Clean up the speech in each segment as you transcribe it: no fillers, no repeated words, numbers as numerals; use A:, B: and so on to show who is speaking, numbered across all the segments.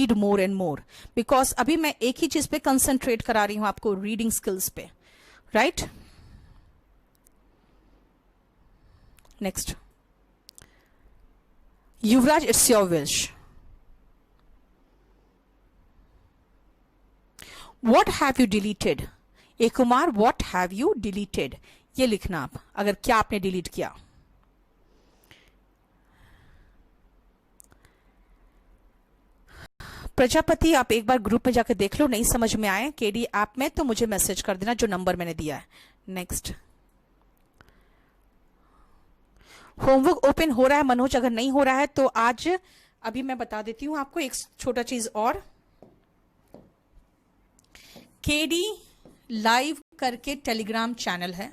A: Read more and more, because अभी मैं एक ही चीज पे कंसंट्रेट करा रही हूं आपको, रीडिंग स्किल्स पे, right? Next, Yuvraj, it's your wish. What have you deleted? A Kumar, what have you deleted? ये लिखना आप, अगर क्या आपने डिलीट किया. प्रजापति, आप एक बार ग्रुप में जाकर देख लो, नहीं समझ में आए केडी ऐप में तो मुझे मैसेज कर देना जो नंबर मैंने दिया है. नेक्स्ट, होमवर्क ओपन हो रहा है मनोज? अगर नहीं हो रहा है तो आज अभी मैं बता देती हूं आपको एक छोटा चीज और. केडी लाइव करके टेलीग्राम चैनल है,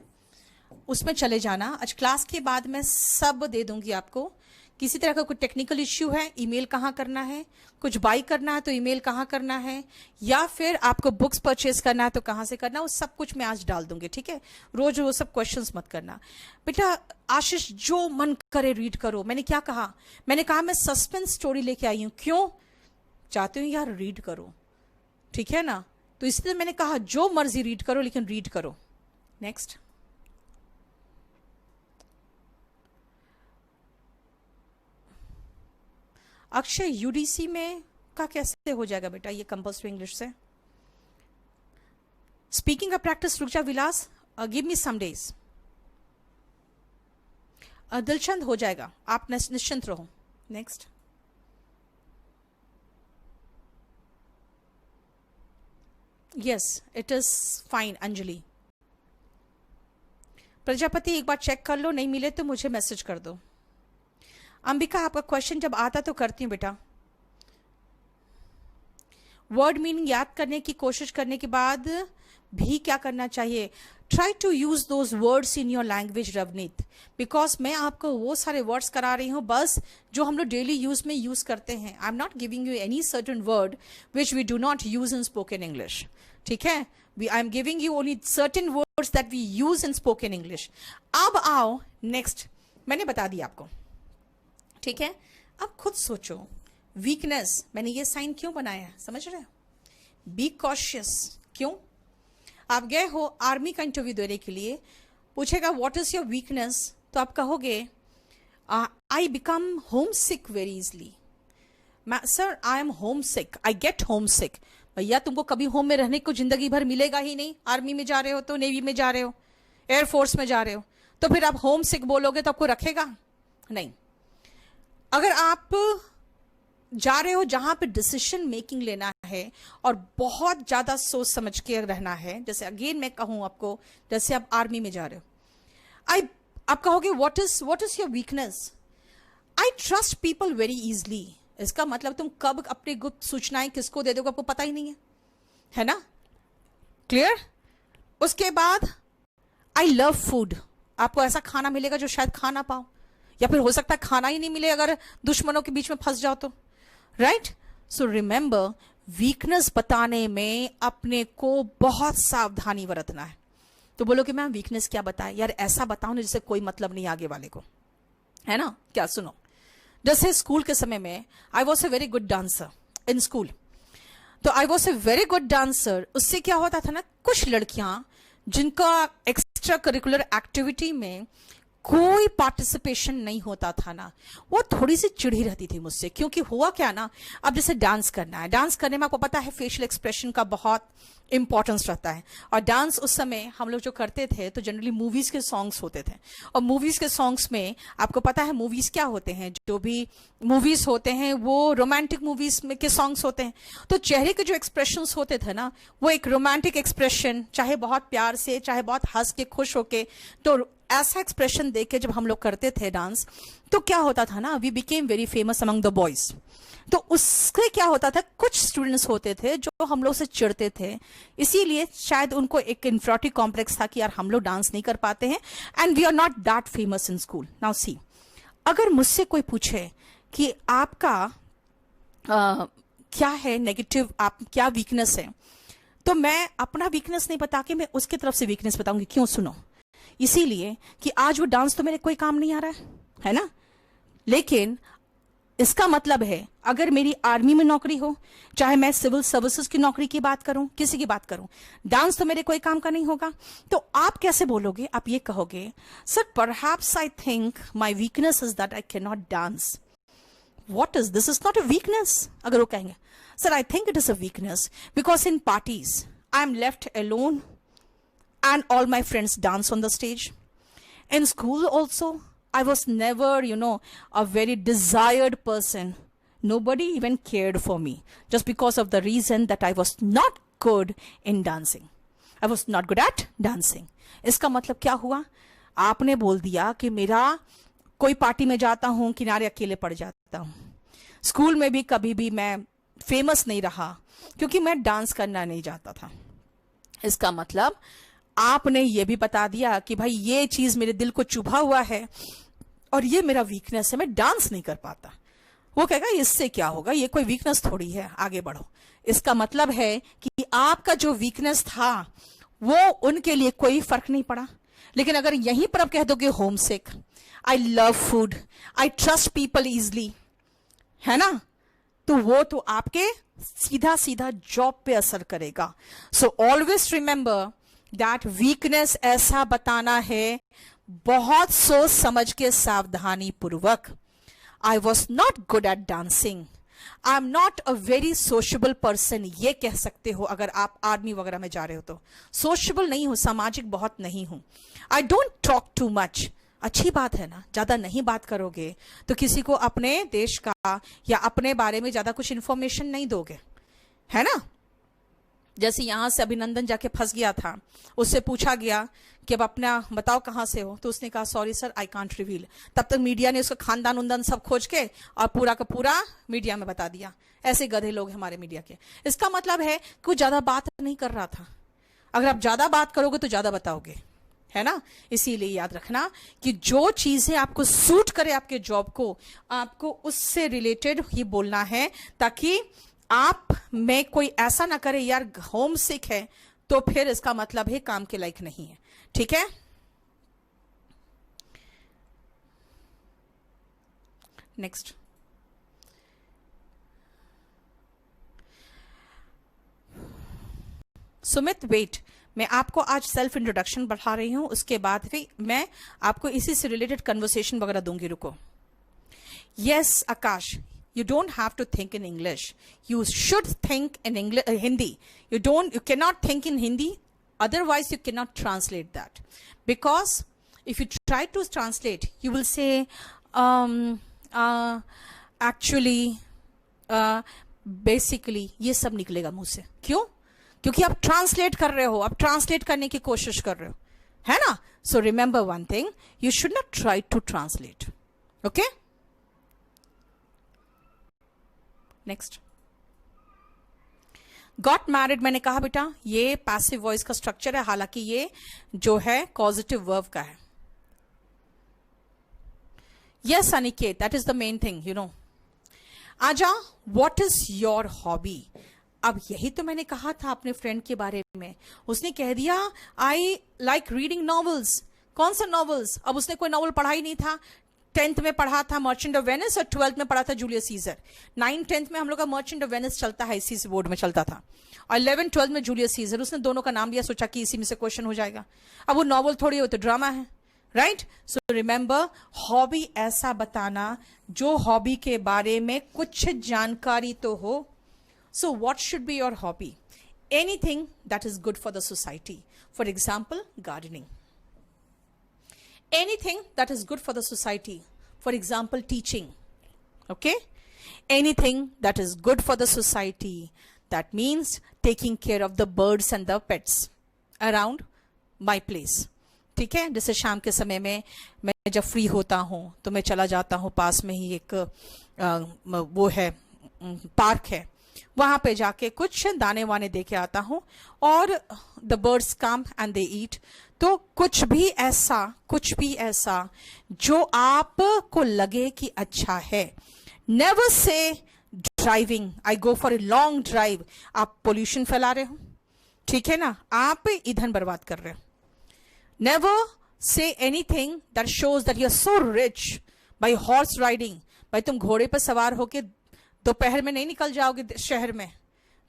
A: उसमें चले जाना. आज क्लास के बाद मैं सब दे दूंगी आपको. किसी तरह का कोई टेक्निकल इश्यू है, ईमेल कहाँ करना है, कुछ बाई करना है तो ईमेल कहाँ करना है, या फिर आपको बुक्स परचेज करना है तो कहाँ से करना है, वो सब कुछ मैं आज डाल दूंगी. ठीक है, रोज वो सब क्वेश्चंस मत करना. बेटा आशीष, जो मन करे रीड करो. मैंने क्या कहा? मैंने कहा मैं सस्पेंस स्टोरी लेके आई हूं. क्यों? चाहती हूँ यार रीड करो, ठीक है ना? तो इसलिए मैंने कहा जो मर्जी रीड करो, लेकिन रीड करो. नेक्स्ट, अक्षय, यूडीसी में का कैसे हो जाएगा बेटा ये कंपल्सरी इंग्लिश से? स्पीकिंग का प्रैक्टिस, रुक जा विलास, give me some days. Dilchand, हो जाएगा, आप निश्चिंत रहो. Next, yes it is fine. Anjali, Prajapati, एक बार चेक कर लो, नहीं मिले तो मुझे मैसेज कर दो. अंबिका, आपका क्वेश्चन जब आता तो करती हूं बेटा. वर्ड मीनिंग याद करने की कोशिश करने के बाद भी क्या करना चाहिए? Try to use those words in your language Ravneet, because मैं आपको वो सारे वर्ड्स करा रही हूं बस जो हम लोग डेली यूज में यूज करते हैं. I am not giving you any certain word which we do not use in spoken English. ठीक है, I am giving you only certain words that we use in spoken English. अब आओ next, मैंने बता दिया आपको, ठीक है? अब खुद सोचो, वीकनेस, मैंने ये साइन क्यों बनाया है, समझ रहे हो? Be cautious. क्यों? आप गए हो आर्मी का इंटरव्यू देने के लिए, पूछेगा व्हाट इज योर वीकनेस, तो आप कहोगे I become homesick very easily. Sir I am homesick, I get homesick. भैया तुमको कभी होम में रहने को जिंदगी भर मिलेगा ही नहीं. आर्मी में जा रहे हो तो, नेवी में जा रहे हो, एयरफोर्स में जा रहे हो, तो फिर आप होम सिक बोलोगे तो आपको रखेगा नहीं. अगर आप जा रहे हो जहां पे डिसीजन मेकिंग लेना है और बहुत ज्यादा सोच समझ के रहना है, जैसे अगेन मैं कहूं आपको, जैसे आप आर्मी में जा रहे हो, आप कहोगे what is your weakness? I trust people very easily. इसका मतलब तुम कब अपनी गुप्त सूचनाएं किसको दे दोगे आपको पता ही नहीं है ना? क्लियर? उसके बाद आई लव फूड. आपको ऐसा खाना मिलेगा जो शायद खा ना पाओ, या फिर हो सकता है खाना ही नहीं मिले अगर दुश्मनों के बीच में फंस जाओ तो, राइट? सो रिमेंबर, वीकनेस बताने में अपने को बहुत सावधानी बरतना है. तो बोलोगे मैम वीकनेस क्या बताए? यार ऐसा बताओ ना जिससे कोई मतलब नहीं आगे वाले को, है ना? क्या सुनो, जैसे स्कूल के समय में I was a very good dancer in school. तो I was a very good dancer. उससे क्या होता था ना, कुछ लड़कियां जिनका एक्स्ट्रा करिकुलर एक्टिविटी में कोई पार्टिसिपेशन नहीं होता था ना, वो थोड़ी सी चिढ़ी रहती थी मुझसे. क्योंकि हुआ क्या ना, अब जैसे डांस करना है, डांस करने में आपको पता है फेशियल एक्सप्रेशन का बहुत इंपॉर्टेंस रहता है. और डांस उस समय हम लोग जो करते थे तो जनरली मूवीज के सॉन्ग्स होते थे. और मूवीज के सॉन्ग्स में आपको पता है मूवीज क्या होते हैं, जो भी मूवीज होते हैं वो रोमांटिक मूवीज में के सॉन्ग्स होते हैं. तो चेहरे के जो एक्सप्रेशंस होते थे ना, वो एक रोमांटिक एक्सप्रेशन, चाहे बहुत प्यार से, चाहे बहुत हंस के खुश होके, तो ऐसा एक्सप्रेशन देख के जब हम लोग करते थे डांस, तो क्या होता था ना, we became very famous among the boys. तो उससे क्या होता था, कुछ स्टूडेंट्स होते थे जो हम लोग से चिढ़ते थे, इसीलिए शायद उनको एक इन्फीरियरिटी कॉम्प्लेक्स था कि यार हम लोग डांस नहीं कर पाते हैं, and we are not that famous in school. Now see, अगर मुझसे कोई पूछे कि आपका क्या है नेगेटिव, आप क्या वीकनेस है, तो मैं अपना वीकनेस नहीं बता के मैं उसकी तरफ से वीकनेस बताऊंगी. क्यों? सुनो, इसीलिए कि आज वो डांस तो मेरे कोई काम नहीं आ रहा है ना, लेकिन इसका मतलब है अगर मेरी आर्मी में नौकरी हो, चाहे मैं सिविल सर्विसेज की नौकरी की बात करूं, किसी की बात करूं, डांस तो मेरे कोई काम का नहीं होगा। तो आप कैसे बोलोगे? आप ये कहोगे, sir perhaps I think my weakness is that I can not dance. What is this? Is not a weakness. अगर वो कहेंगे, sir I think it is a weakness because in parties I am left alone and all my friends dance on the stage. In school also, I was never, a very desired person. Nobody even cared for me just because of the reason that I was not good in dancing. I was not good at dancing. इसका मतलब क्या हुआ? आपने बोल दिया कि मेरा कोई पार्टी में जाता हूँ, किनारे अकेले पड़ जाता हूँ। स्कूल में भी कभी भी मैं फेमस नहीं रहा क्योंकि मैं डांस करना नहीं जाता था। इसका मतलब आपने ये भी बता दिया कि भाई ये चीज मेरे दिल को चुभा हुआ है और ये मेरा वीकनेस है, मैं डांस नहीं कर पाता। वो कहेगा इससे क्या होगा, ये कोई वीकनेस थोड़ी है, आगे बढ़ो। इसका मतलब है कि आपका जो वीकनेस था वो उनके लिए कोई फर्क नहीं पड़ा। लेकिन अगर यहीं पर आप कह दोगे home sick, I love food, I trust people easily, है ना, तो वो तो आपके सीधा सीधा जॉब पे असर करेगा। So always remember that weakness ऐसा बताना है बहुत सोच समझ के, सावधानी पूर्वक। I was not good at dancing, I am not a very sociable person, ये कह सकते हो अगर आप आर्मी वगैरह में जा रहे हो तो। सोशेबल नहीं हूं, सामाजिक बहुत नहीं हूं। I don't talk too much, अच्छी बात है ना, ज्यादा नहीं बात करोगे तो किसी को अपने देश का या अपने बारे में ज्यादा कुछ इंफॉर्मेशन नहीं दोगे, है ना। जैसे यहां से अभिनंदन जाके फंस गया था, उससे पूछा गया कि अब अपना बताओ कहां से हो, तो उसने कहा sorry sir I can't reveal. तब तक मीडिया ने उसका खानदान उनदान सब खोज के और पूरा का पूरा मीडिया में बता दिया। ऐसे गधे लोग हमारे मीडिया के। इसका मतलब है कि वो ज्यादा बात नहीं कर रहा था। अगर आप ज्यादा बात करोगे तो ज्यादा बताओगे, है ना। इसीलिए याद रखना कि जो चीजें आपको सूट करे आपके जॉब को, आपको उससे रिलेटेड ही बोलना है, ताकि आप में कोई ऐसा ना करे यार होम सिक है तो फिर इसका मतलब है काम के लायक नहीं है। ठीक है, नेक्स्ट। सुमित वेट, मैं आपको आज सेल्फ इंट्रोडक्शन बढ़ा रही हूं, उसके बाद फिर मैं आपको इसी से रिलेटेड कन्वर्सेशन वगैरह दूंगी। रुको। Yes Akash, you don't have to think in English. You should think in English, Hindi. You cannot think in Hindi. Otherwise, you cannot translate that. Because if you try to translate, you will say, actually, basically, ये सब निकलेगा मुंह से। क्यों? क्योंकि आप translate कर रहे हो, आप ट्रांसलेट करने की कोशिश कर रहे हो, है ना। So remember one thing, you should not try to translate. Okay? Next. Got married, मैंने कहा बेटा ये पैसिव वॉइस का स्ट्रक्चर है, हालांकि ये जो है कॉजेटिव वर्ब का है। Yes Aniket, that is the main thing, आजा, व्हाट इज योर हॉबी। अब यही तो मैंने कहा था अपने फ्रेंड के बारे में, उसने कह दिया आई लाइक रीडिंग नॉवेल्स। कौन सा नॉवेल्स? अब उसने कोई नॉवल पढ़ा ही नहीं था। 10th में पढ़ा था मर्चेंट ऑफ वेनिस और 12th में पढ़ा था जूलियस सीजर। 9th 10th में हम लोग का मर्चेंट ऑफ वेनिस चलता है, इसी से बोर्ड में चलता था, और 11th 12th में जूलियस सीजर। उसने दोनों का नाम लिया, सोचा कि इसी में से क्वेश्चन हो जाएगा। अब वो नॉवल थोड़ी हो तो ड्रामा है, राइट। सो रिमेंबर, हॉबी ऐसा बताना जो हॉबी के बारे में कुछ जानकारी तो हो। So what should be your hobby? Anything that is good for the society. For example gardening. Anything that is good for the society. For example, teaching. Okay? Anything that is good for the society. That means taking care of the birds and the pets around my place. ठीक है, जैसे शाम के समय में मैं जब free होता हूँ तो मैं चला जाता हूँ, पास में ही एक वो है पार्क है, वहां पे जाके कुछ दाने वाने दे के आता हूँ, और the birds come and they eat. तो कुछ भी ऐसा जो आपको लगे कि अच्छा है। Never say driving, I go for a long drive. आप पोल्यूशन फैला रहे हो, ठीक है ना, आप ईंधन बर्बाद कर रहे हो। Never say anything that shows that you are so rich by horse riding, by भाई तुम घोड़े पर सवार होके दोपहर में नहीं निकल जाओगे शहर में,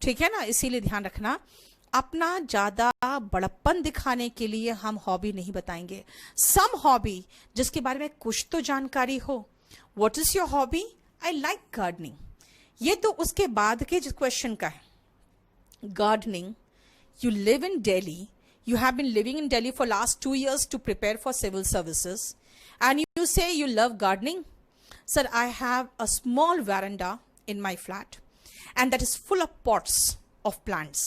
A: ठीक है ना। इसीलिए ध्यान रखना, अपना ज्यादा बड़प्पन दिखाने के लिए हम हॉबी नहीं बताएंगे। सम हॉबी जिसके बारे में कुछ तो जानकारी हो। What is your hobby? I like gardening. ये तो उसके बाद के क्वेश्चन का है। Gardening, you live in Delhi, you have been living in Delhi for last 2 years to prepare for civil services, and you say you love gardening. Sir, I have a small veranda in my flat and that is full of pots of plants.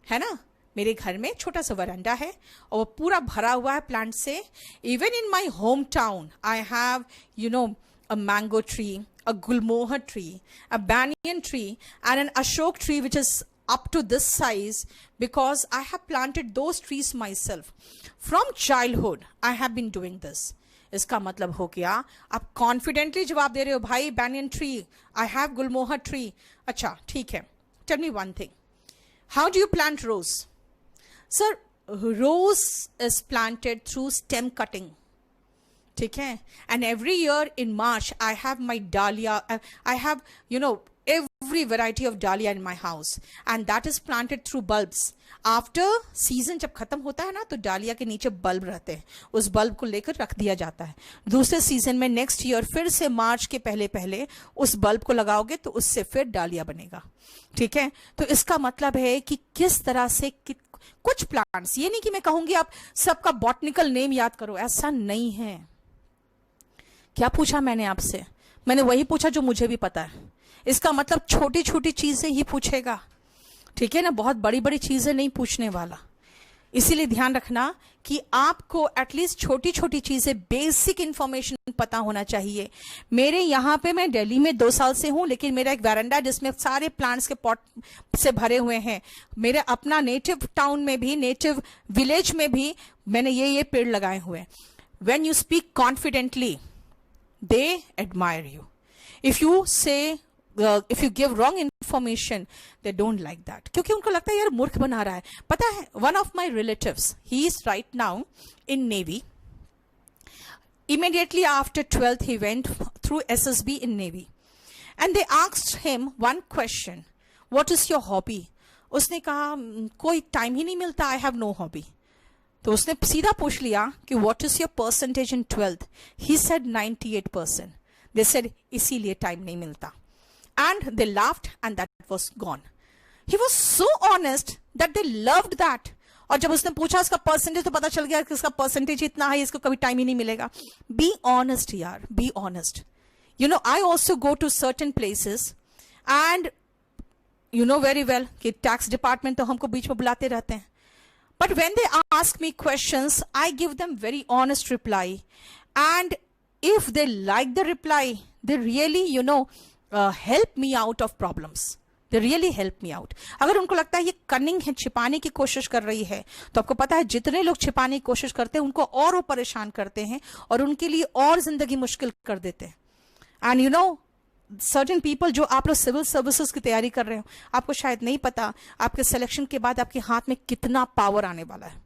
A: है ना, मेरे घर में छोटा सा वरांडा है और वो पूरा भरा हुआ है प्लांट से। Even in my home town I have a mango tree, a gulmohar tree, a banyan tree, and an ashok tree which is up to this size because I have planted those trees myself. From childhood, I have been doing this. इसका मतलब हो गया, आप confidently जवाब दे रहे हो, भाई banyan tree, I have gulmohar tree. अच्छा, ठीक है. Tell me one thing. How do you plant rose? Sir, rose is planted through stem cutting. ठीक है. And every year in March, I have my dahlia. I have, every variety of dahlia in my house. And that is planted through bulbs. After season जब खत्म होता है ना, तो डालिया के नीचे बल्ब रहते हैं, उस बल्ब को लेकर रख दिया जाता है। दूसरे सीजन में नेक्स्ट ईयर फिर से मार्च के पहले पहले उस बल्ब को लगाओगे तो उससे फिर डालिया बनेगा। ठीक है, तो इसका मतलब है कि किस तरह से कुछ प्लांट्स, ये नहीं कि मैं कहूंगी आप सबका बॉटनिकल नेम याद करो, ऐसा नहीं है। क्या पूछा मैंने आपसे? मैंने वही पूछा जो मुझे भी पता है। इसका मतलब छोटी छोटी चीजें ही पूछेगा, ठीक है ना, बहुत बड़ी बड़ी चीजें नहीं पूछने वाला। इसीलिए ध्यान रखना कि आपको एटलीस्ट छोटी छोटी चीजें, बेसिक इंफॉर्मेशन पता होना चाहिए। मेरे यहाँ पे, मैं दिल्ली में 2 साल से हूँ, लेकिन मेरा एक वैरांडा जिसमें सारे प्लांट्स के पॉट से भरे हुए हैं। मेरे अपना नेटिव टाउन में भी, नेटिव विलेज में भी मैंने ये पेड़ लगाए हुए हैं। When you speak confidently, they admire you. If you give wrong information, they don't like that. क्योंकि उनको लगता है यार मूर्ख बना रहा है। पता है, one of my relatives, he is right now in Navy. Immediately after 12th, he went through SSB in Navy. And they asked him one question, what is your hobby? उसने कहा कोई टाइम ही नहीं मिलता, I have no hobby. तो उसने सीधा पूछ लिया कि what is your percentage in 12th? He said 98%. They said इसीलिए टाइम नहीं मिलता, and they laughed and that was gone. He was so honest that they loved that. और जब उसने पूछा इसका परसेंटेज, तो पता चल गया कि इसका परसेंटेज इतना है, इसको कभी टाइम ही नहीं मिलेगा. बी ऑनेस्ट यार, be honest. I also go to certain places and you know very well कि टैक्स डिपार्टमेंट तो हमको बीच में बुलाते रहते हैं. But when they ask me questions, I give them very honest reply. And if they like the reply, they really, help me out of problems. They really help me out. अगर उनको लगता है ये कनिंग है, छिपाने की कोशिश कर रही है, तो आपको पता है जितने लोग छिपाने की कोशिश करते हैं उनको और वो परेशान करते हैं और उनके लिए और जिंदगी मुश्किल कर देते हैं. And सर्टेन पीपल, जो आप लोग सिविल सर्विसेज की तैयारी कर रहे हो, आपको शायद नहीं पता आपके सिलेक्शन के बाद आपके हाथ में कितना पावर आने वाला है.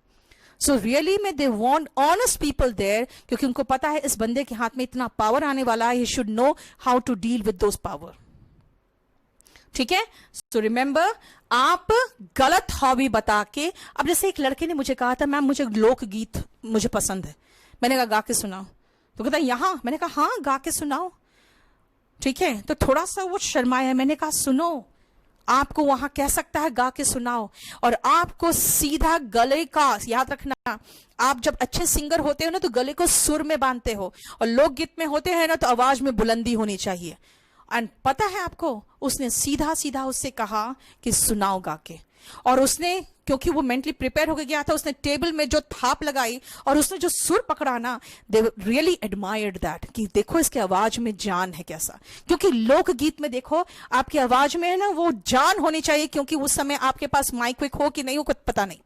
A: सो रियली में they want honest people there, क्योंकि उनको पता है इस बंदे के हाथ में इतना पावर आने वाला है. He should know how to deal with those power. ठीक है, सो रिमेंबर, आप गलत हॉबी बता के, अब जैसे एक लड़के ने मुझे कहा था, मैम मुझे लोकगीत मुझे पसंद है. मैंने कहा गा के सुनाओ, तो कहता यहाँ. मैंने कहा हाँ गा के सुनाओ. ठीक है, तो थोड़ा सा वो शर्माया. मैंने कहा सुनो, आपको वहां कह सकता है गा के सुनाओ, और आपको सीधा गले का याद रखना. आप जब अच्छे सिंगर होते हो ना, तो गले को सुर में बांधते हो, और लोकगीत में होते हैं ना, तो आवाज में बुलंदी होनी चाहिए. एंड पता है आपको, उसने सीधा सीधा उससे कहा कि सुनाओ गा के. और उसने, क्योंकि वो मेंटली प्रिपेयर होकर गया था, उसने टेबल में जो थाप लगाई और उसने जो सुर पकड़ा ना, दे रियली एडमायर्ड दैट, कि देखो इसके आवाज में जान है कैसा. क्योंकि लोकगीत में देखो आपकी आवाज में है ना वो जान होनी चाहिए, क्योंकि उस समय आपके पास माइक विक हो कि नहीं हो कुछ पता नहीं,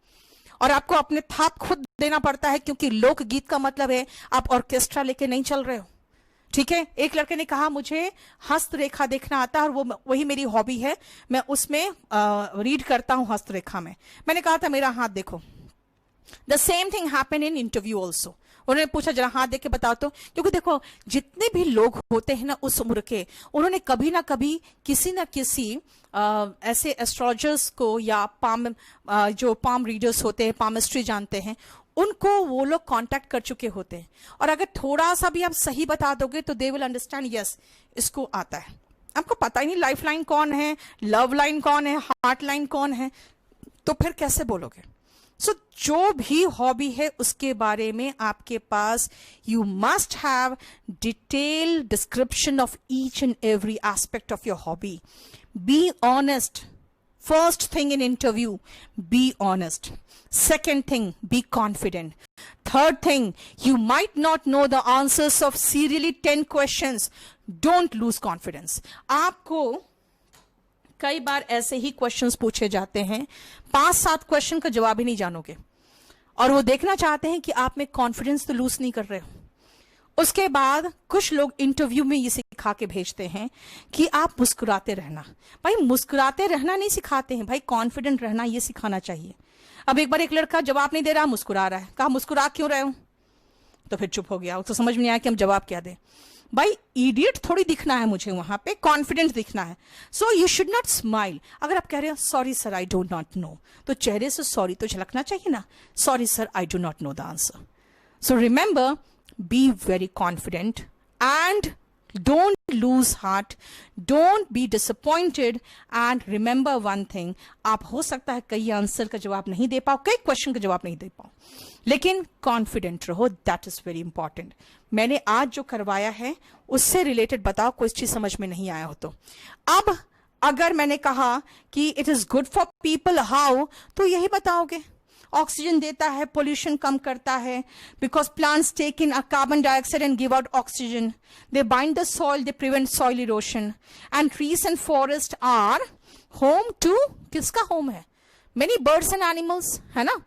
A: और आपको अपने थाप खुद देना पड़ता है, क्योंकि लोकगीत का मतलब है आप ऑर्केस्ट्रा लेके नहीं चल रहे हो. ठीक है, एक लड़के ने कहा मुझे हस्तरेखा देखना आता है और वही मेरी हॉबी है, मैं उसमें रीड करता हूं हस्तरेखा में. मैंने कहा था मेरा हाथ देखो. The same thing happen in interview also. उन्होंने पूछा जरा हाथ देख के बताओ तो, क्योंकि देखो जितने भी लोग होते हैं ना उस उम्र के, उन्होंने कभी ना कभी किसी ना किसी ऐसे एस्ट्रोलॉजर्स को या जो पाम रीडर्स होते हैं, पामिस्ट्री जानते हैं, उनको वो लोग कांटेक्ट कर चुके होते हैं। और अगर थोड़ा सा भी आप सही बता दोगे तो दे विल अंडरस्टैंड, यस इसको आता है। आपको पता ही नहीं लाइफ लाइन कौन है, लव लाइन कौन है, हार्ट लाइन कौन है, तो फिर कैसे बोलोगे? सो जो भी हॉबी है उसके बारे में आपके पास you must have detail description of each and every aspect of your hobby. Be honest, first thing in interview, be honest. Second thing, be confident. Third thing, you might not know the answers of serially 10 questions. Don't lose confidence. आपको कई बार ऐसे ही questions पूछे जाते हैं, 5-7 question का जवाब ही नहीं जानोगे, और वो देखना चाहते हैं कि आप में कॉन्फिडेंस तो लूज नहीं कर रहे हो। उसके बाद कुछ लोग इंटरव्यू में ये सिखा के भेजते हैं कि आप मुस्कुराते रहना। भाई मुस्कुराते रहना नहीं सिखाते हैं भाई, कॉन्फिडेंट रहना ये सिखाना चाहिए। अब एक बार एक लड़का जवाब नहीं दे रहा, मुस्कुरा रहा है, कहा मुस्कुरा क्यों रहे हो, तो फिर चुप हो गया। तो समझ में नहीं आया कि हम जवाब क्या दें। भाई इडियट थोड़ी दिखना है मुझे, वहां पे कॉन्फिडेंट दिखना है। So you should not smile. अगर आप कह रहे हो sorry sir I do not know, तो चेहरे से सॉरी तो झलकना चाहिए ना, sorry sir I do not know the answer. So remember, be very confident and don't lose heart, don't be disappointed, and remember one thing, आप हो सकता है कई आंसर का जवाब नहीं दे पाओ, कई क्वेश्चन का जवाब नहीं दे पाओ, लेकिन कॉन्फिडेंट रहो, दैट इज वेरी इंपॉर्टेंट। मैंने आज जो करवाया है उससे रिलेटेड बताओ, कोई चीज समझ में नहीं आया हो तो। अब अगर मैंने कहा कि it is good for people, how, तो यही बताओगे। ऑक्सीजन देता है, पोल्यूशन कम करता है, because plants take in carbon dioxide and give out oxygen, they bind the soil, they prevent soil erosion, and trees and forest are home to, किसका home है? मेनी बर्ड्स एंड एनिमल्स, है ना।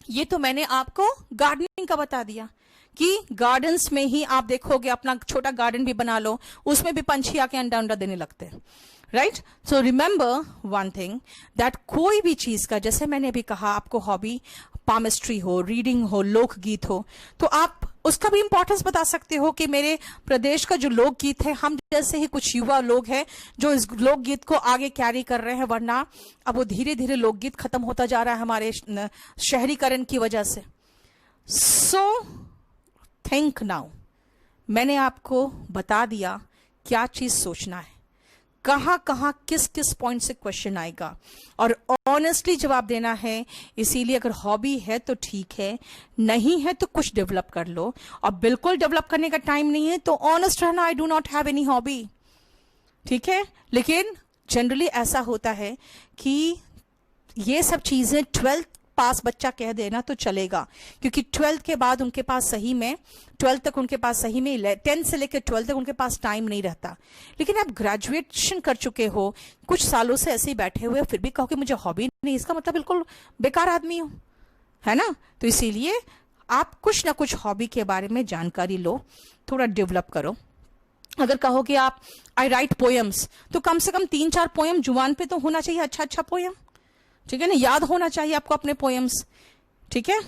A: ये तो मैंने आपको गार्डनिंग का बता दिया कि गार्डन्स में ही आप देखोगे, अपना छोटा गार्डन भी बना लो, उसमें भी पंछी आके अंडा अंडा देने लगते हैं, right. So remember one thing, that कोई भी चीज का, जैसे मैंने अभी कहा, आपको हॉबी पामिस्ट्री हो, रीडिंग हो, लोकगीत हो, तो आप उसका भी इंपॉर्टेंस बता सकते हो कि मेरे प्रदेश का जो लोकगीत है, हम जैसे ही कुछ युवा लोग हैं जो इस लोकगीत को आगे कैरी कर रहे हैं, वरना अब वो धीरे धीरे लोकगीत खत्म होता जा रहा है हमारे शहरीकरण की वजह से। सो थिंक नाउ, मैंने आपको बता दिया क्या चीज सोचना है, कहां कहां किस किस पॉइंट से क्वेश्चन आएगा, और ऑनेस्टली जवाब देना है। इसीलिए अगर हॉबी है तो ठीक है, नहीं है तो कुछ डेवलप कर लो, और बिल्कुल डेवलप करने का टाइम नहीं है तो ऑनेस्ट रहना, I do not have any hobby, ठीक है। लेकिन जनरली ऐसा होता है कि ये सब चीजें 12th पास बच्चा कह देना तो चलेगा, क्योंकि 12th के बाद उनके पास सही में, 12th तक उनके पास सही में, 10th से लेकर 12th तक उनके पास टाइम नहीं रहता। लेकिन आप ग्रेजुएशन कर चुके हो, कुछ सालों से ऐसे ही बैठे हुए, फिर भी कहो कि मुझे हॉबी नहीं, इसका मतलब बिल्कुल बेकार आदमी हो, है ना। तो इसीलिए आप कुछ ना कुछ हॉबी के बारे में जानकारी लो, थोड़ा डेवलप करो। अगर कहो कि आप आई राइट पोएम्स, तो कम से कम 3-4 पोएम जुबान पे तो होना चाहिए, अच्छा अच्छा पोएम, ठीक है ना, याद होना चाहिए आपको अपने पोएम्स, ठीक है।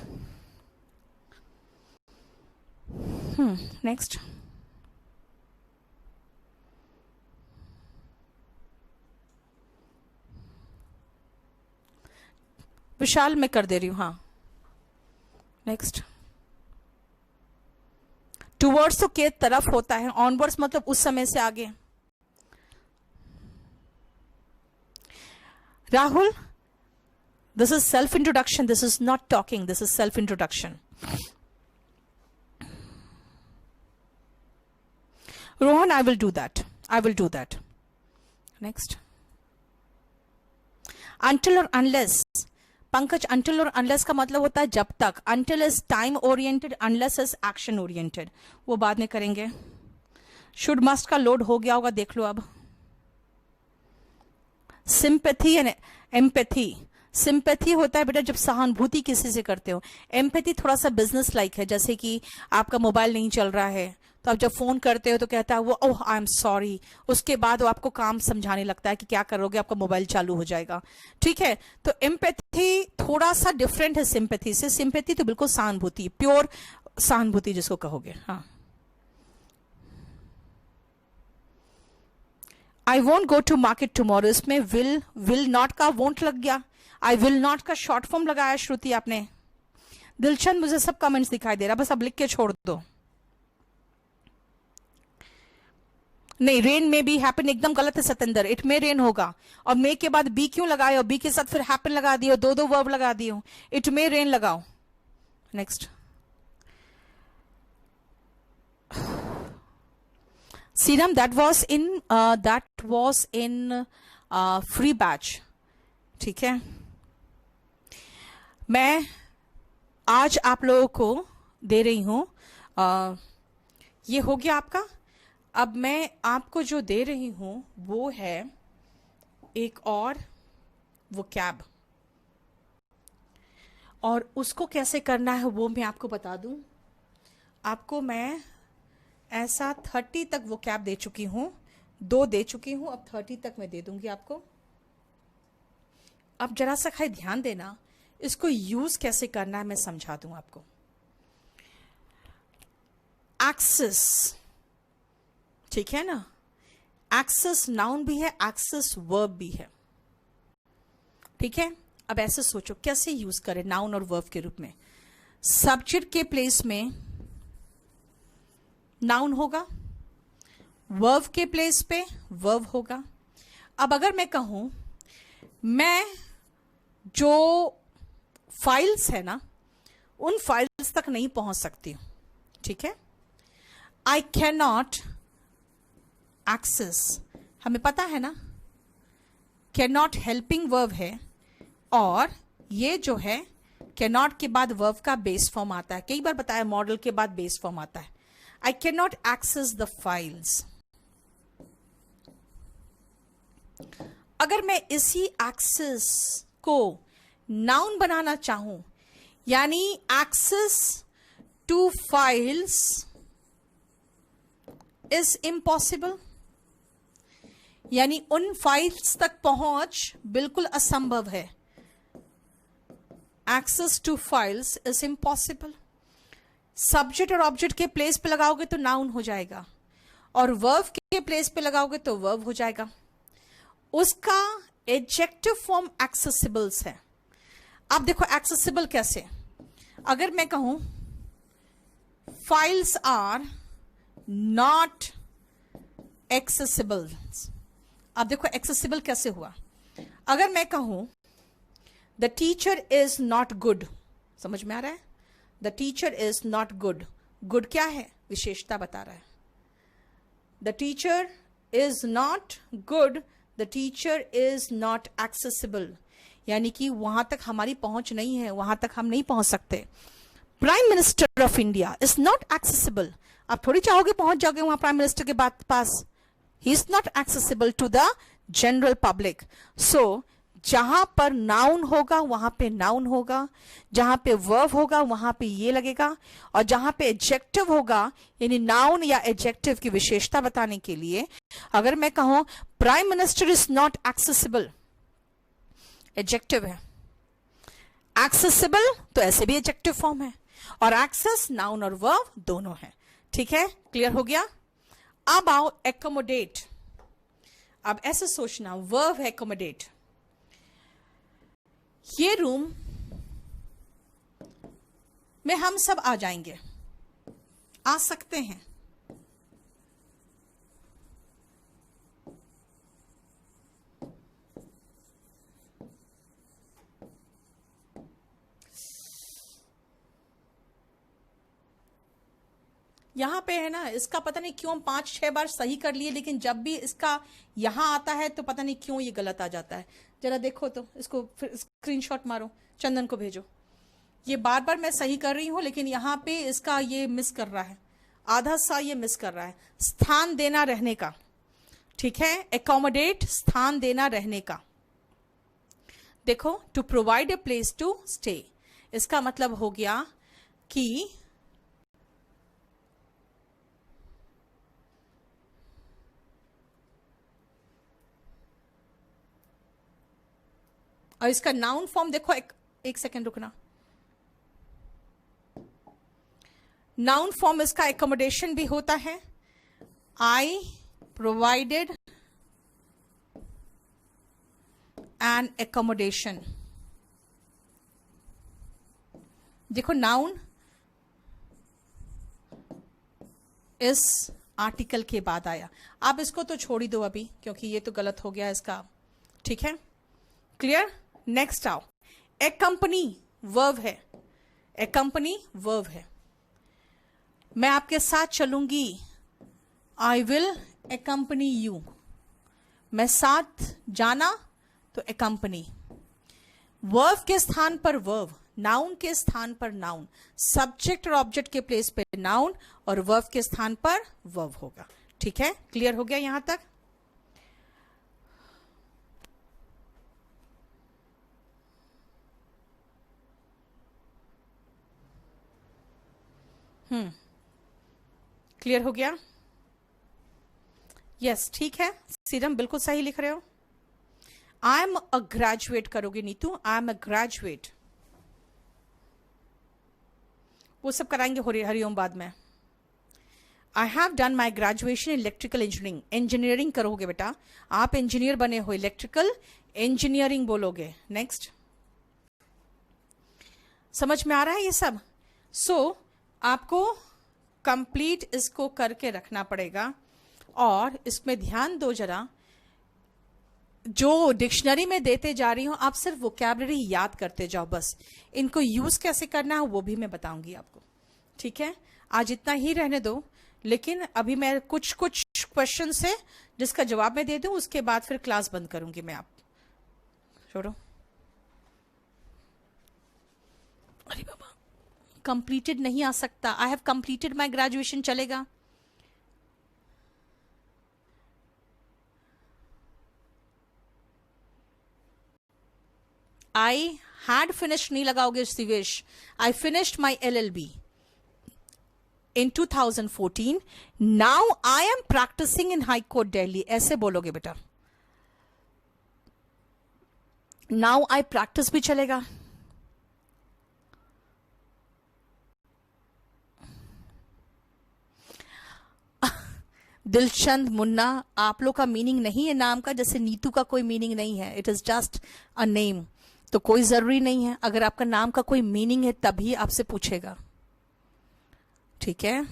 A: नेक्स्ट, विशाल मैं कर दे रही हूं, हाँ। नेक्स्ट, टूवर्ड्स तो के तरफ होता है, ऑनवर्ड्स मतलब उस समय से आगे। Rahul, this is self introduction, this is not talking, this is self introduction. Rohan, I will do that, I will do that. Next, until or unless, Pankaj, until or unless का मतलब होता है जब तक, until is time oriented, unless is action oriented, वो बाद में करेंगे। should must का लोड हो गया होगा, देख लो अब। sympathy and empathy, सिंपैथी होता है बेटा जब सहानुभूति किसी से करते हो, एम्पैथी थोड़ा सा बिजनेस लाइक है, जैसे कि आपका मोबाइल नहीं चल रहा है तो आप जब फोन करते हो तो कहता है वो ओह आई एम सॉरी, उसके बाद वो आपको काम समझाने लगता है कि क्या करोगे, आपका मोबाइल चालू हो जाएगा, ठीक है। तो एम्पैथी थोड़ा सा डिफरेंट है सिंपैथी से। सिंपैथी तो बिल्कुल सहानुभूति, प्योर सहानुभूति जिसको कहोगे, हाँ। I won't go to market tomorrow, इसमें विल नॉट का वोंट लग गया, आई विल नॉट का शॉर्ट फॉर्म लगाया श्रुति आपने। दिलचंद मुझे सब कमेंट्स दिखाई दे रहा, बस अब लिख के छोड़ दो। नहीं, रेन में भी हैपन एकदम गलत है सतेंद्र, इट में रेन होगा। और मे के बाद बी क्यों लगाए, और बी के साथ फिर हैपन लगा दियो, दो वर्ब लगा दियो, इट में रेन लगाओ। Next, serum that was in free batch, ठीक है। मैं आज आप लोगों को दे रही हूं, ये हो गया आपका। अब मैं आपको जो दे रही हूं वो है एक और वोकैब, और उसको कैसे करना है वो मैं आपको बता दूं। आपको मैं ऐसा 30 तक वोकैब दे चुकी हूं, 2 दे चुकी हूं, अब 30 तक मैं दे दूंगी आपको। अब जरा सा खाली ध्यान देना, इसको यूज कैसे करना है मैं समझा दूं आपको। एक्सेस, ठीक है ना, एक्सेस नाउन भी है, एक्सेस वर्ब भी है, ठीक है। अब ऐसे सोचो कैसे यूज करें नाउन और वर्ब के रूप में। सब्जेक्ट के प्लेस में नाउन होगा, वर्ब के प्लेस पे वर्ब होगा। अब अगर मैं कहूं मैं जो फाइल्स है ना उन फाइल्स तक नहीं पहुंच सकती हूं, ठीक है। आई कैन नॉट एक्सेस, हमें पता है ना, कैन नॉट हेल्पिंग वर्ब है, और ये जो है कैन नॉट के बाद वर्ब का बेस फॉर्म आता है, कई बार बताया मॉडल के बाद बेस फॉर्म आता है। I can not access the files. अगर मैं इसी एक्सेस को नाउन बनाना चाहूं, यानी access to files is impossible, यानी उन फाइल्स तक पहुंच बिल्कुल असंभव है। Access to files is impossible. Subject और ऑब्जेक्ट के प्लेस पे लगाओगे तो नाउन हो जाएगा, और वर्ब के प्लेस पे लगाओगे तो वर्ब हो जाएगा। उसका एडजेक्टिव फॉर्म एक्सेसिबल्स है। अब देखो एक्सेसिबल कैसे, अगर मैं कहूं फाइल्स आर नॉट एक्सेसिबल, अब देखो एक्सेसिबल कैसे हुआ। अगर मैं कहूं the teacher is not good, समझ में आ रहा है, the teacher is not good, good क्या है, विशेषता बता रहा है। The teacher is not good, the teacher is not accessible, यानी कि वहां तक हमारी पहुंच नहीं है, वहां तक हम नहीं पहुंच सकते। Prime minister of India is not accessible, आप थोड़ी चाहोगे पहुंच जाओगे वहां प्राइम मिनिस्टर के पास। He is not accessible to the general public. So जहां पर नाउन होगा वहां पे नाउन होगा, जहां पे वर्ब होगा वहां पे ये लगेगा, और जहां पे एडजेक्टिव होगा यानी नाउन या एडजेक्टिव की विशेषता बताने के लिए, अगर मैं कहूं prime minister is not accessible, adjective है, एक्सेसिबल तो ऐसे भी एडजेक्टिव फॉर्म है, और एक्सेस नाउन और वर्ब दोनों है, ठीक है। क्लियर हो गया। अब आओ एकोमोडेट। अब ऐसे सोचना, वर्ब है एकोमोडेट, ये रूम में हम सब आ जाएंगे, आ सकते हैं। यहां पे है ना, इसका पता नहीं क्यों हम 5-6 बार सही कर लिए, लेकिन जब भी इसका यहां आता है तो पता नहीं क्यों ये गलत आ जाता है। जरा देखो तो, इसको फिर स्क्रीनशॉट मारो, चंदन को भेजो। ये बार बार मैं सही कर रही हूं, लेकिन यहां पे इसका ये मिस कर रहा है, आधा सा ये मिस कर रहा है। स्थान देना रहने का, ठीक है, एकोमोडेट स्थान देना रहने का। देखो, to provide a place to stay, इसका मतलब हो गया कि और इसका नाउन फॉर्म देखो, एक सेकेंड रुकना, नाउन फॉर्म इसका एकोमोडेशन भी होता है. आई प्रोवाइडेड एन एकोमोडेशन. देखो नाउन इस आर्टिकल के बाद आया. आप इसको तो छोड़ ही दो अभी, क्योंकि ये तो गलत हो गया इसका. ठीक है, क्लियर. नेक्स्ट आओ. एक्कम्पनी वर्ब है. एक्कम्पनी वर्ब है. मैं आपके साथ चलूंगी. I will एक्कम्पनी you. मैं साथ जाना तो एक्कम्पनी. वर्ब के स्थान पर वर्ब, नाउन के स्थान पर नाउन, सब्जेक्ट और ऑब्जेक्ट के प्लेस पे नाउन और वर्ब के स्थान पर वर्ब होगा. ठीक है, क्लियर हो गया यहां तक. क्लियर हो गया. यस, ठीक है. सीरम बिल्कुल सही लिख रहे हो. आई एम अ ग्रेजुएट करोगे Neetu. I am a graduate. वो सब कराएंगे हरिओम बाद में. I have done my graduation in electrical engineering. Engineering करोगे बेटा, आप इंजीनियर बने हो, इलेक्ट्रिकल इंजीनियरिंग बोलोगे. नेक्स्ट, समझ में आ रहा है ये सब. सो आपको कंप्लीट इसको करके रखना पड़ेगा. और इसमें ध्यान दो जरा, जो डिक्शनरी में देते जा रही हूं आप सिर्फ वोकैबुलरी याद करते जाओ बस. इनको यूज कैसे करना है वो भी मैं बताऊंगी आपको. ठीक है, आज इतना ही रहने दो. लेकिन अभी मैं कुछ क्वेश्चन से जिसका जवाब मैं दे दूं, उसके बाद फिर क्लास बंद करूंगी मैं. आप छोड़ो. अरे बाबा, कंप्लीटेड नहीं आ सकता. I have completed my graduation चलेगा. आई हैड फिनिश्ड नहीं लगाओगे Shivesh. I finished my LLB in 2014. Now I am practicing in High Court Delhi. ऐसे बोलोगे बेटा. Now I practice भी चलेगा. दिलचंद मुन्ना, आप लोग का मीनिंग नहीं है नाम का, जैसे नीतू का कोई मीनिंग नहीं है. It is just a name. तो कोई जरूरी नहीं है. अगर आपका नाम का कोई मीनिंग है तभी आपसे पूछेगा. ठीक है,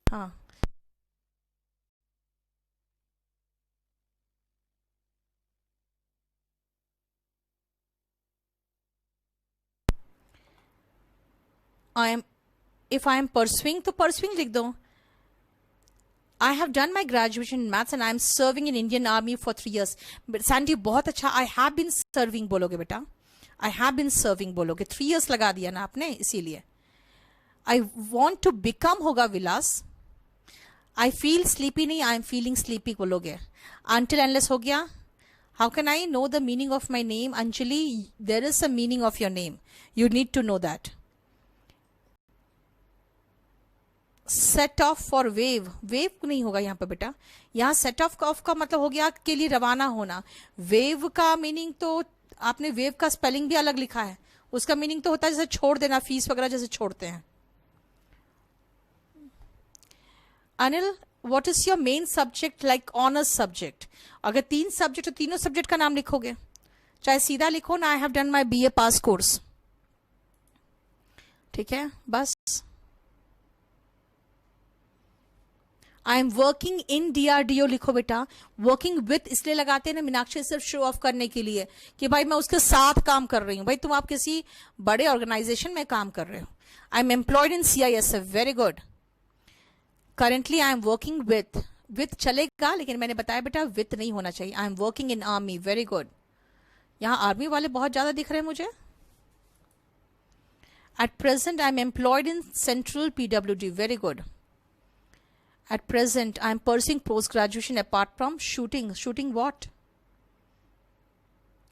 A: हाँ. I am, if I am pursuing तो परसुइंग लिख दो. I have done my graduation in maths and I am serving in Indian army for 3 years. Sandy बहुत अच्छा. आई हैव बीन सर्विंग बोलोगे बेटा. आई हैव बीन सर्विंग बोलोगे. 3 years लगा दिया ना आपने, इसीलिए. आई वॉन्ट टू बिकम होगा विलास. आई फील स्लीपी नहीं, आई एम फीलिंग स्लीपी बोलोगे. अनटिल एंडलेस हो गया. How can I know the meaning of my name? Anjali, there is a meaning of your name. You need to know that. Set off for wave. Wave नहीं होगा यहाँ पे बेटा. यहाँ set of का मतलब हो गया के लिए रवाना होना. वेव का मीनिंग तो आपने वेव का स्पेलिंग भी अलग लिखा है. उसका मीनिंग तो होता है जैसे छोड़ देना, फीस वगैरह जैसे छोड़ते हैं. Anil, what is your main subject like honours subject? अगर 3 सब्जेक्ट तो तीनों सब्जेक्ट का नाम लिखोगे. चाहे सीधा लिखो ना, I have done my BA pass course. ठीक है, बस. आई एम वर्किंग इन DRDO लिखो बेटा. वर्किंग विथ इसलिए लगाते हैं ना मीनाक्षी, सिर्फ शो ऑफ करने के लिए कि भाई मैं उसके साथ काम कर रही हूं. भाई तुम आप किसी बड़े ऑर्गेनाइजेशन में काम कर रहे हो. I am employed in CISF. Very good. Currently I am working with चलेगा, लेकिन मैंने बताया बेटा विथ नहीं होना चाहिए. आई am working in army. Very good. यहां आर्मी वाले बहुत ज्यादा दिख रहे हैं मुझे. At present, I'm employed in Central PWD. Very good. At present, I'm pursuing post-graduation apart from shooting. Shooting what?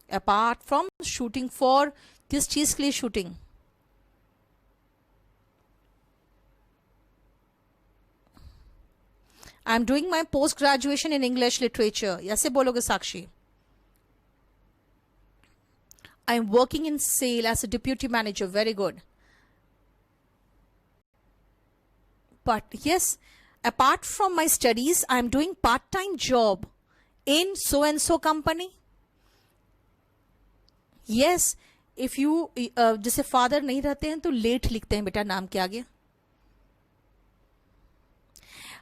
A: Apart from shooting for किस चीज के लिए shooting? I'm doing my post-graduation in English literature. ऐसे बोलोगे साक्षी. I'm working in sale as a deputy manager. Very good. But yes, apart from my studies, I'm doing part-time job in so and so company. Yes, if you जैसे father नहीं रहते हैं तो late लिखते हैं बेटा नाम के आगे.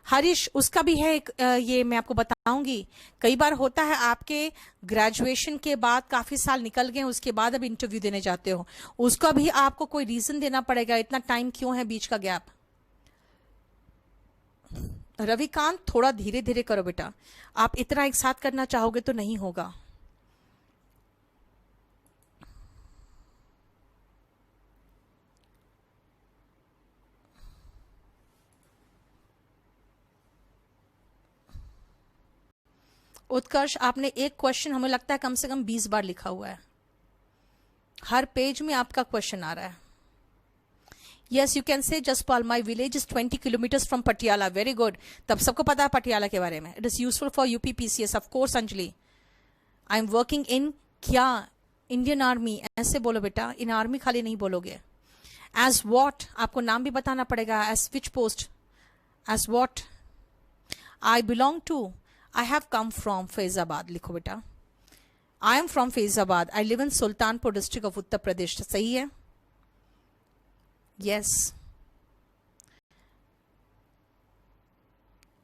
A: हरीश, उसका भी है एक ये मैं आपको बताऊंगी. कई बार होता है आपके ग्रेजुएशन के बाद काफी साल निकल गए, उसके बाद अब इंटरव्यू देने जाते हो, उसका भी आपको कोई रीजन देना पड़ेगा, इतना टाइम क्यों है बीच का गैप. रविकांत, थोड़ा धीरे धीरे करो बेटा, आप इतना एक साथ करना चाहोगे तो नहीं होगा. उत्कर्ष, आपने एक क्वेश्चन हमें लगता है कम से कम 20 बार लिखा हुआ है. हर पेज में आपका क्वेश्चन आ रहा है. Yes, you can say Jaspal, my village is 20 kilometres from Patiala. Very good. तब सबको पता है पटियाला के बारे में. It is useful for UP PCS. Of course Anjali. I am working in क्या? Indian army. ऐसे बोलो बेटा, इन आर्मी खाली नहीं बोलोगे. एज वॉट, आपको नाम भी बताना पड़ेगा. As which post? As what? I belong to, I have come from Faizabad. लिखो बेटा. I am from Faizabad. I live in Sultanpur district of Uttar Pradesh. सही है? Yes.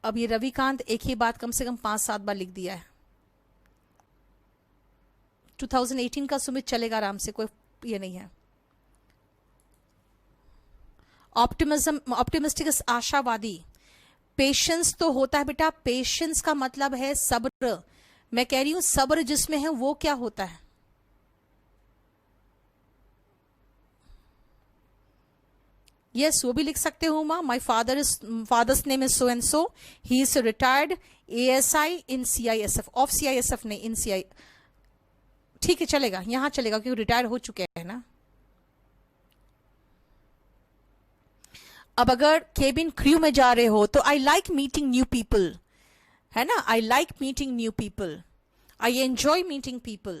A: अब ये रविकांत एक ही बात कम से कम 5-7 बार लिख दिया है. 2018 का सुमित चलेगा आराम से, कोई ये नहीं है. ऑप्टिमिज्म, ऑप्टिमिस्टिक, आशावादी. पेशेंस तो होता है बेटा. पेशेंस का मतलब है सब्र. मैं कह रही हूं सब्र जिसमें है वो क्या होता है? यस, वो भी लिख सकते हो मां. My father's name is so and so. He is retired ASI in CISF. Of CISF नहीं, इन CI. ठीक है, चलेगा, यहां चलेगा क्योंकि रिटायर हो चुके हैं ना. अब अगर केबिन क्रू में जा रहे हो तो I like meeting new people, है ना. I like meeting new people. I enjoy meeting people.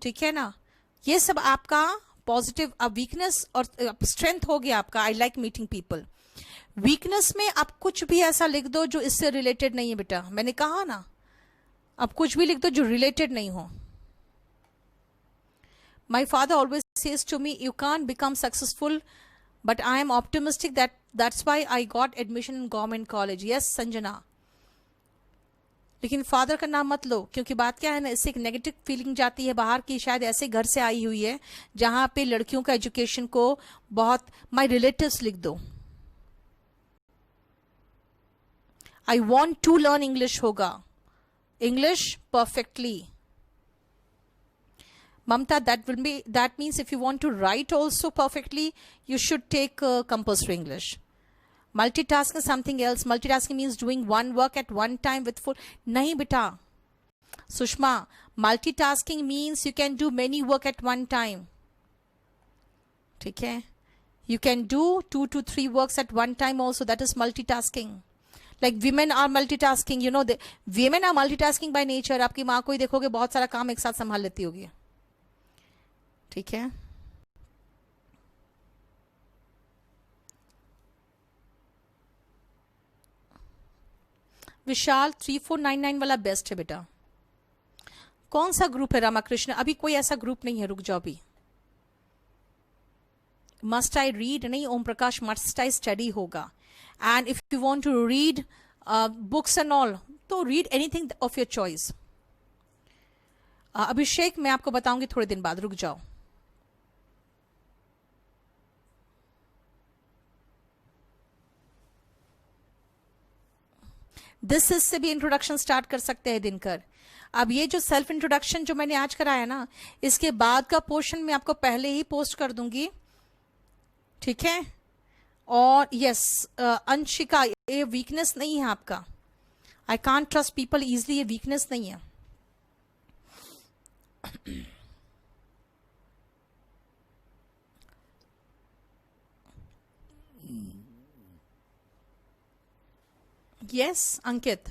A: ठीक है ना. ये सब आपका पॉजिटिव. अब वीकनेस और स्ट्रेंथ हो गया आपका. I like meeting people. Weakness में आप कुछ भी ऐसा लिख दो जो इससे रिलेटेड नहीं है बेटा. मैंने कहा ना, अब कुछ भी लिख दो जो रिलेटेड नहीं हो. My father always says to me, you can't become successful, but I am optimistic that's why I got admission in government college. Yes Sanjana. लेकिन फादर का नाम मत लो, क्योंकि बात क्या है ना, इससे एक नेगेटिव फीलिंग जाती है बाहर की. शायद ऐसे घर से आई हुई है जहां पे लड़कियों का एजुकेशन को बहुत. माई रिलेटिव्स लिख दो. I want to learn English होगा. English perfectly. Mamta, that means if you want to write also perfectly, you should take compulsory English. Multitasking is something else. Multitasking means doing one work at one time with full. Nahi beta. Sushma, multitasking means you can do many work at one time. ठीक है? You can do 2 to 3 works at one time also. That is multitasking. Like women are multitasking. You know, women are multitasking by nature. आपकी माँ को ही देखोगे बहुत सारा काम एक साथ संभाल लेती होगी. ठीक है. विशाल, 3499 वाला बेस्ट है बेटा. कौन सा ग्रुप है रामाकृष्ण? अभी कोई ऐसा ग्रुप नहीं है, रुक जाओ अभी. मस्ट आई रीड नहीं, Om Prakash, must I study होगा. And if you want to read books and all तो read anything of your choice. Abhishek, मैं आपको बताऊंगी थोड़े दिन बाद, रुक जाओ. दिस इज से भी इंट्रोडक्शन स्टार्ट कर सकते हैं दिनकर. अब ये जो सेल्फ इंट्रोडक्शन जो मैंने आज कराया ना, इसके बाद का पोर्शन मैं आपको पहले ही पोस्ट कर दूंगी. ठीक है। और यस, अंशिका, ये वीकनेस नहीं है आपका। I can't trust people easily, ये वीकनेस नहीं है। यस अंकित,